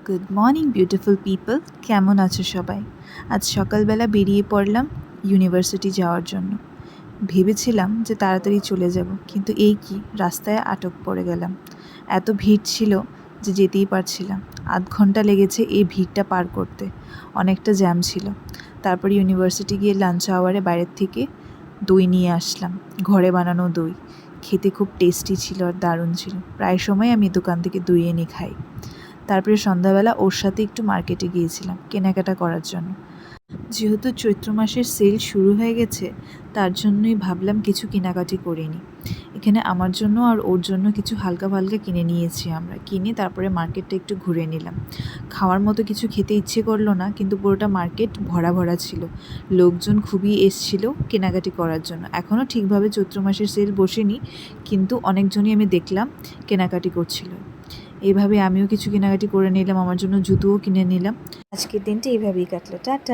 Good morning beautiful people, কেমন আছো সবাই? আজ সকালবেলা বেরিয়ে পড়লাম ইউনিভার্সিটি যাওয়ার জন্য। ভেবেছিলাম যে তাড়াতাড়ি চলে যাব, কিন্তু এই কি, রাস্তায় আটক পড়ে গেলাম। এত ভিড় ছিল যে যেতেই পারছিলাম। আধ ঘন্টা লেগেছে এই ভিড়টা পার করতে, অনেকটা জ্যাম ছিল। তারপর ইউনিভার্সিটি গিয়ে লাঞ্চ আওয়ারে বাইরের থেকে দই নিয়ে আসলাম, ঘরে বানানো দই। খেতে খুব টেস্টি ছিল আর দারুণ ছিল। প্রায় সময় আমি দোকান থেকে দই এনে খাই। তারপরে সন্ধ্যাবেলা ওর সাথে একটু মার্কেটে গিয়েছিলাম কেনাকাটা করার জন্য। যেহেতু চৈত্র মাসের সেল শুরু হয়ে গেছে, তার জন্যই ভাবলাম কিছু কেনাকাটি করে নিই। এখানে আমার জন্য আর ওর জন্য কিছু হালকা ফালকা কিনে নিয়েছি আমরা। কিনে তারপরে মার্কেটটা একটু ঘুরে নিলাম। খাওয়ার মতো কিছু খেতে ইচ্ছে করলো না, কিন্তু পুরোটা মার্কেট ভরা ভরা ছিল। লোকজন খুবই এসছিল কেনাকাটি করার জন্য। এখনও ঠিকভাবে চৈত্র মাসের সেল বসেনি, কিন্তু অনেকজনই আমি দেখলাম কেনাকাটি করছিল। এইভাবে আমিও কিছু কেনাকাটি করে নিলাম, আমার জন্য জুতোও কিনে নিলাম। আজকের দিনটা এইভাবেই কাটলো। টাটা।